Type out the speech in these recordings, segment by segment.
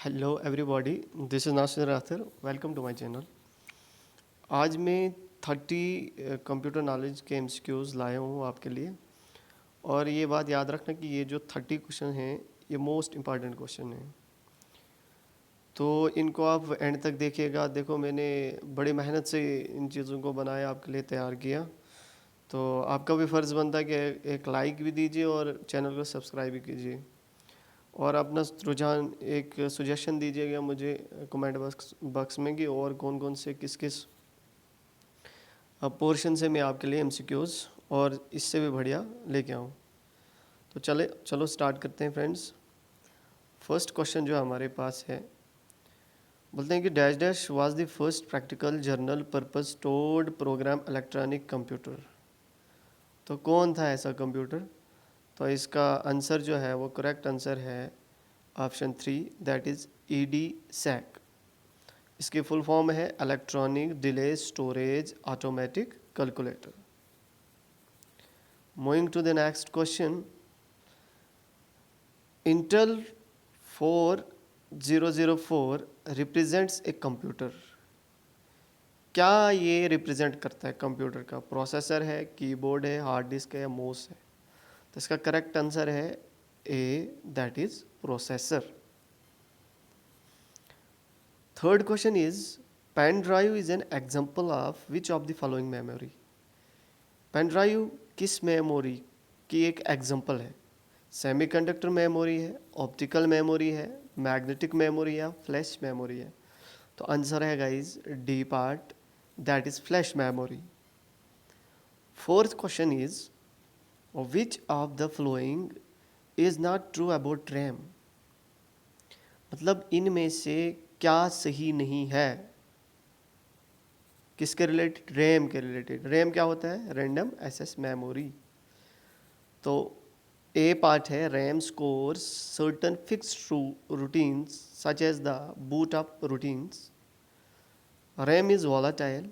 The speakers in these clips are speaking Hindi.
Hello everybody, this is Nasir Rather. Welcome to my channel. आज मैं 30 कंप्यूटर नॉलेज के एमसीक्यूज़ लाया हूँ आपके लिए। और ये बात याद रखना कि ये जो 30 क्वेश्चन हैं ये मोस्ट इम्पॉर्टेंट क्वेश्चन हैं, तो इनको आप एंड तक देखिएगा। देखो, मैंने बड़ी मेहनत से इन चीज़ों को बनाया, आपके लिए तैयार किया, तो आपका भी फ़र्ज़ बनता है कि एक लाइक भी दीजिए और चैनल को सब्सक्राइब भी कीजिए। और अपना रुझान एक सजेशन दीजिएगा मुझे कमेंट बॉक्स में कि और कौन कौन से किस किस पोर्शन से मैं आपके लिए एमसीक्यूज़ और इससे भी बढ़िया लेके आऊँ। तो चलो स्टार्ट करते हैं फ्रेंड्स। फर्स्ट क्वेश्चन जो हमारे पास है, बोलते हैं कि dash dash was the first practical journal purpose stored program electronic computer. तो कौन था ऐसा कंप्यूटर? तो इसका आंसर जो है वो करेक्ट आंसर है ऑप्शन 3, दैट इज़ ईडी सैक। इसकी फुल फॉर्म है electronic delay storage automatic calculator. Moving to the next question, Intel 4004 represents a computer. क्या ये रिप्रेजेंट करता है कंप्यूटर का? प्रोसेसर है, कीबोर्ड है, हार्ड डिस्क है या माउस है? तो इसका करेक्ट आंसर है A, that is processor. Third question is pen drive is an example of which of the following memory. Pen drive किस मेमोरी की एक एग्जाम्पल है? सेमीकंडक्टर मेमोरी है, ऑप्टिकल मेमोरी है, मैग्नेटिक मेमोरी या फ्लैश मेमोरी है? तो आंसर है guys D part, that is flash memory. Fourth question is which of the following is not true about RAM. मतलब इनमें से क्या सही नहीं है? किसके रिलेटेड? रैम के रिलेटेड। रैम क्या होता है? Random access memory. तो ए पार्ट है RAM stores certain fixed routines such as the boot up routines. RAM is volatile,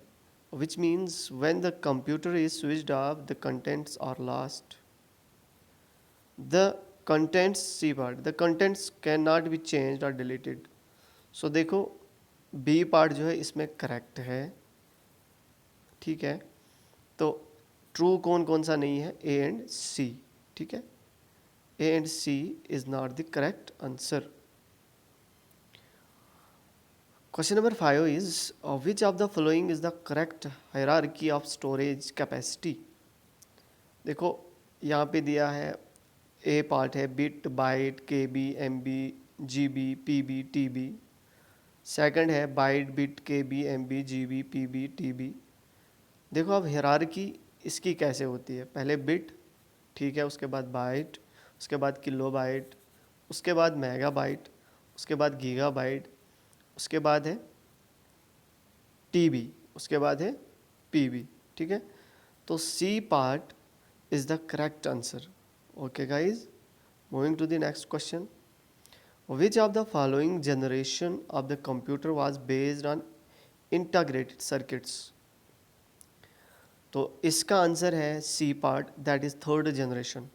which means when the computer is switched off, the contents are lost. The contents, C part, the contents cannot be changed or deleted. So देखो, B part जो है इसमें करेक्ट है, ठीक है। तो ट्रू कौन कौन सा नहीं है? ए एंड सी, ठीक है। A and C is not the correct answer. Question number 5 is which of the following is the correct hierarchy of storage capacity? देखो यहाँ पे दिया है, ए पार्ट है bit, byte, K B, M B, G B, P B, T B. Second है byte, bit, K B, M B, G B, P B, T B. देखो अब हायरार्की इसकी कैसे होती है? पहले बिट, ठीक है, उसके बाद बाइट, उसके बाद किलो बाइट, उसके बाद मेगा बाइट, उसके बाद गीगा बाइट, उसके बाद है टीबी, उसके बाद है पीबी, ठीक है। तो C part is the correct answer. Okay guys, moving to the next question, which of the following generation of the computer was based on integrated circuits. तो इसका आंसर है C part, that is third generation.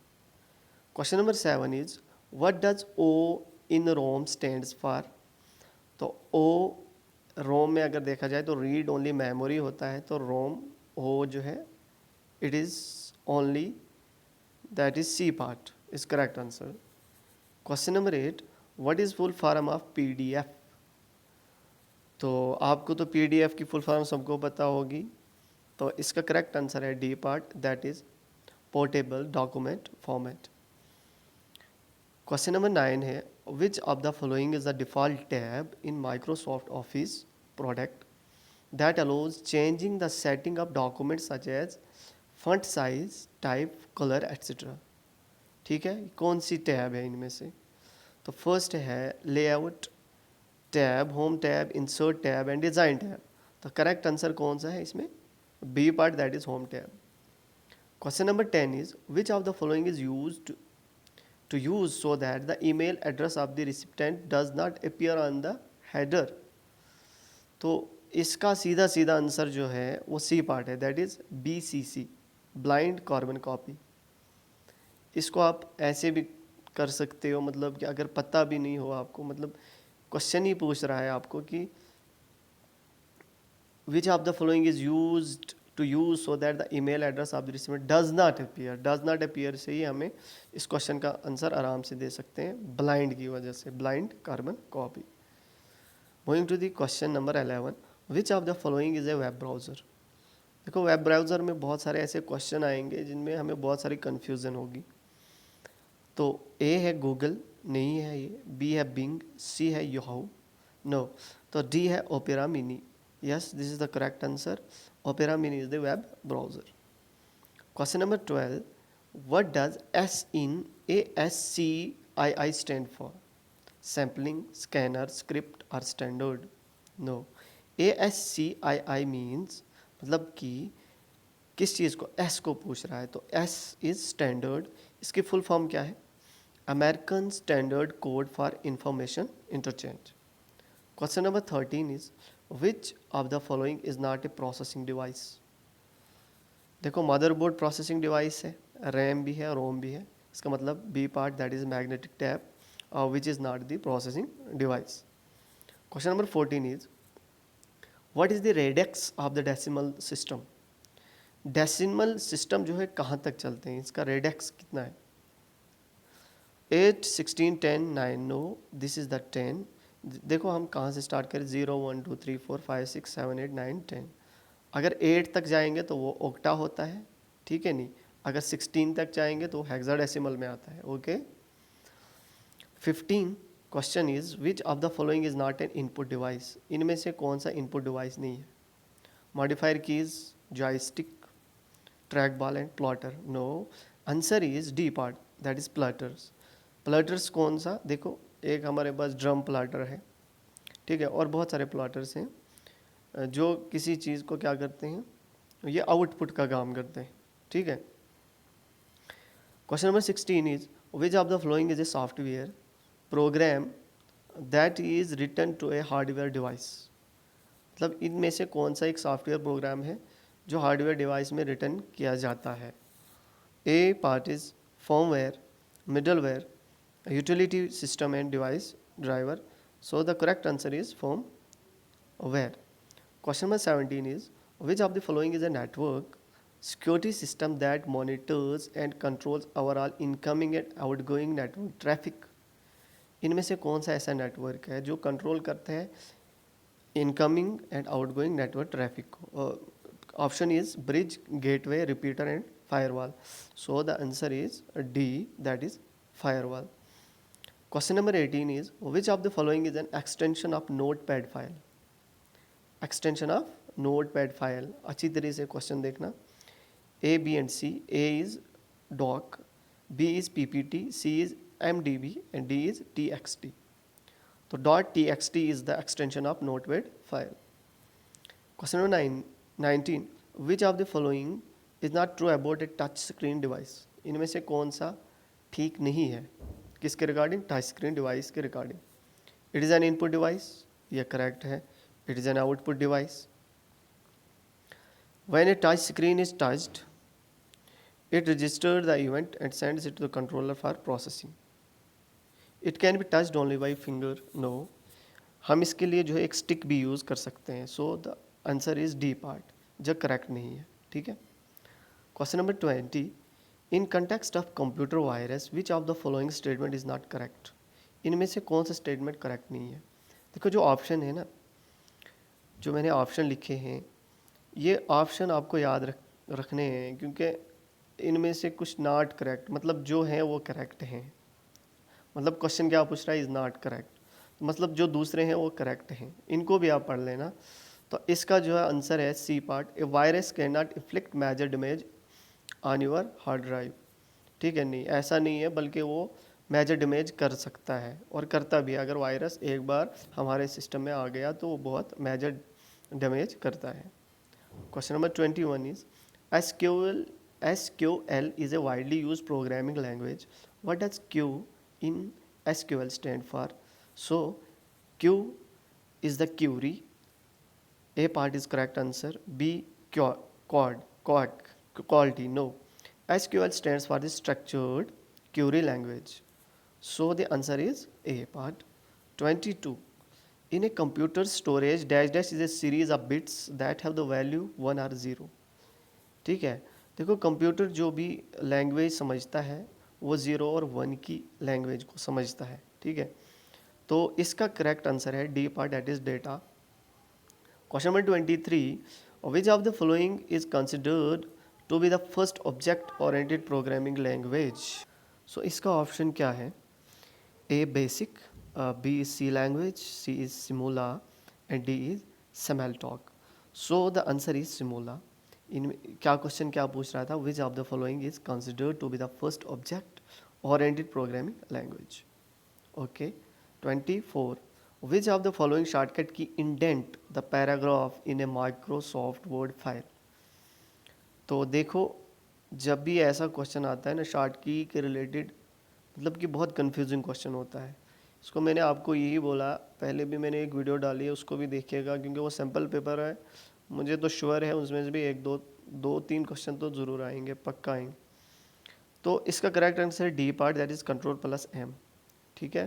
Question number 7 is what does O in ROM stands for. तो ओ रोम में अगर देखा जाए तो रीड ओनली मेमोरी होता है, तो रोम ओ जो है it is only, that is C part is correct answer. Question number 8, what is full form of PDF. तो आपको तो पीडीएफ की फुल फॉर्म सबको पता होगी, तो इसका करेक्ट आंसर है D part, that is portable document format. Question number 9 है which of the following is the default tab in Microsoft Office product that allows changing the setting of document such as font size, type, colour etcetera. ठीक है, कौन सी टैब है इनमें से? तो फर्स्ट है layout tab, home tab, insert tab and design tab. तो करेक्ट आंसर कौन सा है इसमें? B part, that is home tab. Question number 10 is which of the following is used to use so that the email address of the recipient does not appear on the header। तो इसका सीधा सीधा आंसर जो है वो सी पार्ट है, that is BCC, blind carbon copy. इसको आप ऐसे भी कर सकते हो, मतलब कि अगर पता भी नहीं हो आपको, मतलब क्वेश्चन ही पूछ रहा है आपको कि which of the following is used to use so that the email address of the recipient does not appear से ही हमें इस क्वेश्चन का आंसर आराम से दे सकते हैं ब्लाइंड की वजह से, blind carbon copy. Moving to the question number 11, which of the following is a web browser. देखो वेब ब्राउज़र में बहुत सारे ऐसे क्वेश्चन आएंगे जिनमें हमें बहुत सारी कन्फ्यूज़न होगी। तो ए है गूगल, नहीं है ये, बी है बिंग, सी है याहू, नो, तो डी है opera mini. Yes, this is the correct answer. Opera Mini is the web browser. Question number 12. What does S in ASCII stand for? Sampling, scanner, script or standard? No. ASCII means मतलब कि किस चीज़ को S को पूछ रहा है, तो S is standard. इसकी फुल फॉर्म क्या है? American Standard Code for Information Interchange. Question number 13 is which of the following is not a processing device? देखो मदरबोर्ड प्रोसेसिंग डिवाइस है, रैम भी है, रोम भी है, इसका मतलब B part that is magnetic tape which is not the processing device. Question number 14 is what is the radix of the decimal system. Decimal system जो है कहाँ तक चलते हैं, इसका रेडेक्स कितना है? 8, 16, 10, 9, नो, दिस इज द 10। देखो हम कहाँ से स्टार्ट करें, 0, 1, 2, 3, 4, 5, 6, 7, 8, 9, 10। अगर 8 तक जाएंगे तो वो ओक्टा होता है, ठीक है नहीं। अगर 16 तक जाएंगे तो हेक्साडेसिमल में आता है, okay. 15 question is which of the following is not an input device. इनमें से कौन सा इनपुट डिवाइस नहीं है? Modifier keys, joystick, track ball and plotter. No, answer is D part that is plotters. Plotters कौन सा? देखो एक हमारे पास ड्रम प्लाटर है, ठीक है, और बहुत सारे प्लाटर्स हैं जो किसी चीज़ को क्या करते हैं, ये आउटपुट का काम करते हैं, ठीक है। Question number 16 is which of the following is a software program that is written to a hardware device. मतलब इनमें से कौन सा एक सॉफ्टवेयर प्रोग्राम है जो हार्डवेयर डिवाइस में रिटर्न किया जाता है? A part is firmware, middleware, utility system and device driver. So the correct answer is firmware. Question number 17 is which of the following is a network security system that monitors and controls overall incoming and outgoing network traffic? इनमें से कौन सा ऐसा नेटवर्क है जो कंट्रोल करते हैं incoming and outgoing network traffic को? Option is bridge, gateway, repeater and firewall. So the answer is D, that is firewall. Question number 18 is which of the following is an extension of notepad file? Extension of notepad file, अच्छी तरह से क्वेश्चन देखना। A, B and C. A is doc, B is PPT, C is MDB and D is TXT. तो .txt is the extension of notepad file. Question number 19. Which of the following is not true about a touch screen device? इनमें से कौन सा ठीक नहीं है? किसके रिगार्डिंग? टच स्क्रीन डिवाइस के regarding. It is an input device, ये करेक्ट है। It is an output device. When a touch screen is touched it registered the event and sends it to the controller for processing. It can be touched only by finger. No, हम इसके लिए जो है एक स्टिक भी यूज़ कर सकते हैं। सो the answer is D part, जो करेक्ट नहीं है, ठीक है। Question number 20 in context of computer virus which of the following statement is not correct. इनमें से कौन सा स्टेटमेंट करेक्ट नहीं है? देखो जो ऑप्शन है ना, जो मैंने ऑप्शन लिखे हैं, ये ऑप्शन आपको याद रखने हैं क्योंकि इनमें से कुछ नॉट करेक्ट, मतलब जो हैं वो करेक्ट हैं। मतलब क्वेश्चन क्या पूछ रहा है, इज़ नॉट करेक्ट, मतलब जो दूसरे हैं वो करेक्ट हैं, इनको भी आप पढ़ लेना। तो इसका जो है आंसर है C part. A virus can not inflict major damage on your hard drive, ठीक है, नहीं ऐसा नहीं है, बल्कि वो मेजर डैमेज कर सकता है और करता भी है। अगर वायरस एक बार हमारे सिस्टम में आ गया तो वो बहुत मेजर डैमेज करता है। Question number 21 is SQL is a widely used programming language. What does Q in SQL stand for? So Q is the query. A part is correct answer. B quality. No. SQL stands for the structured query language. So the answer is A part. 22. In a computer storage, dash dash is a series of bits that have the value 1 or 0. ठीक है, देखो कंप्यूटर जो भी लैंग्वेज समझता है वो 0 और 1 की लैंग्वेज को समझता है. ठीक है, तो इसका करेक्ट आंसर है D part, that is data. Question number 23, which of the following is considered to be the first object oriented programming language. So इसका ऑप्शन क्या है? A basic, B is C language, C is Simula, and D is Smalltalk. So the answer is Simula. इन क्या क्वेश्चन क्या पूछ रहा था? Which of the following is considered to be the first object oriented programming language. Okay. 24, which of the following shortcut key indent the paragraph in a Microsoft Word file. तो देखो, जब भी ऐसा क्वेश्चन आता है ना शॉर्ट की के रिलेटेड, मतलब कि बहुत कंफ्यूजिंग क्वेश्चन होता है. इसको मैंने आपको यही बोला, पहले भी मैंने एक वीडियो डाली है, उसको भी देखिएगा क्योंकि वो सैम्पल पेपर है. मुझे तो श्योर है उसमें से भी एक दो तीन क्वेश्चन तो ज़रूर आएंगे, पक्का आएंगे. तो इसका correct answer D part, that is control M. ठीक है,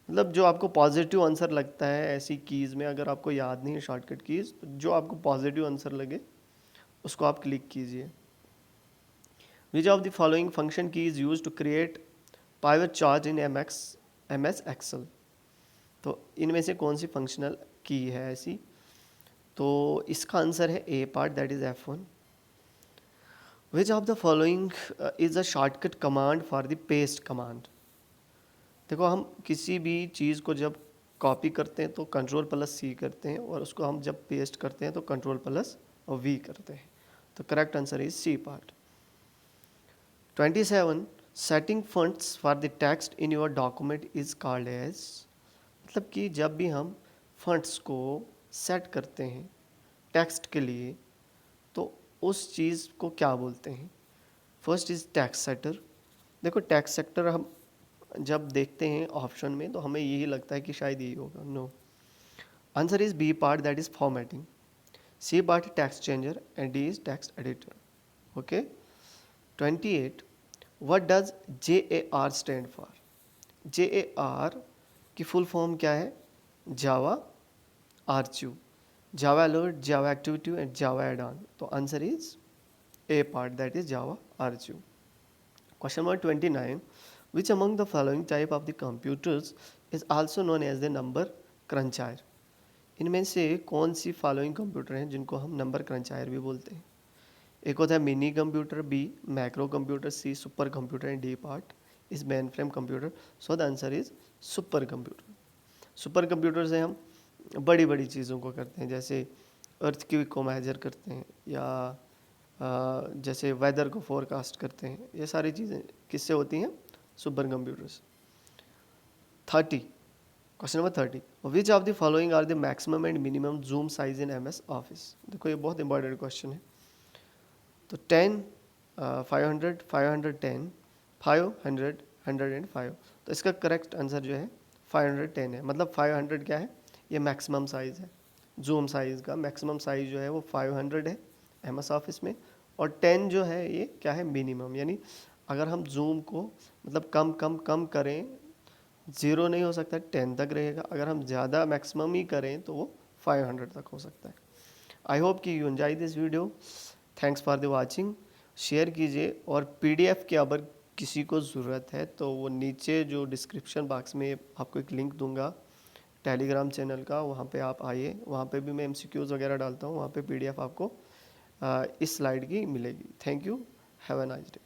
मतलब जो आपको पॉजिटिव आंसर लगता है ऐसी कीज़ में, अगर आपको याद नहीं है शॉर्टकट कीज़, तो जो आपको पॉजिटिव आंसर लगे उसको आप क्लिक कीजिए. Which of the following function key is use to create pivot chart in MS Excel. तो इनमें से कौन सी फंक्शनल की है ऐसी? तो इसका आंसर है A part, that is F1. Which of the following is a shortcut command for the paste command. देखो, हम किसी भी चीज़ को जब कॉपी करते हैं तो Ctrl+C करते हैं, और उसको हम जब पेस्ट करते हैं तो Ctrl+V करते हैं. तो correct answer is C part. 27, setting fonts for the text in your document is called as. मतलब कि जब भी हम फॉन्ट्स को सेट करते हैं टेक्स्ट के लिए तो उस चीज़ को क्या बोलते हैं? First is text setter. देखो, टेक्स्ट सेटर हम जब देखते हैं ऑप्शन में तो हमें यही लगता है कि शायद यही होगा. No, answer is B part, that is formatting. C part text changer and D is text editor. Okay. 28, what does JAR stand for. JAR की फुल फॉर्म क्या है? Java archive, Java alert, Java activity and Java add on. तो answer is A part, that is Java archive. Question number 29, which among the following type of the computers is also known as the number क्रंचायर. इनमें से कौन सी फॉलोइंग कंप्यूटर हैं जिनको हम नंबर क्रंचायर भी बोलते हैं? एक होता है mini computer, B macro computer, C super computer and D part is main frame computer. So the answer is super computer. Super computer से हम बड़ी बड़ी चीज़ों को करते हैं, जैसे अर्थक्वेक को मेजर करते हैं, या जैसे वेदर को फोरकास्ट करते हैं. ये सारी चीज़ें किससे होती हैं? Super computers. 30, question number 30, which of the following are the maximum and minimum zoom size in MS office. देखो, ये बहुत इंपॉर्टेंट क्वेश्चन है. तो 10, 500, 510, 500, 105. तो इसका करेक्ट आंसर जो है 510 है. मतलब 500 क्या है? ये मैक्सिमम साइज़ है. जूम साइज़ का मैक्सिमम साइज़ जो है वो 500 है MS ऑफिस में, और 10 जो है ये क्या है? मिनिमम. यानी अगर हम जूम को मतलब कम कम कम करें, 0 नहीं हो सकता, 10 तक रहेगा. अगर हम ज़्यादा मैक्सिमम ही करें तो वो 500 तक हो सकता है. आई होप कि you enjoy this video. Thanks for the watching. Share कीजिए, और PDF की अगर किसी को ज़रूरत है तो वो नीचे जो डिस्क्रिप्शन बॉक्स में आपको एक लिंक दूंगा टेलीग्राम चैनल का, वहाँ पे आप आइए. वहाँ पे भी मैं MCQs वगैरह डालता हूँ. वहाँ पे PDF आपको इस स्लाइड की मिलेगी. Thank you. Have a nice day.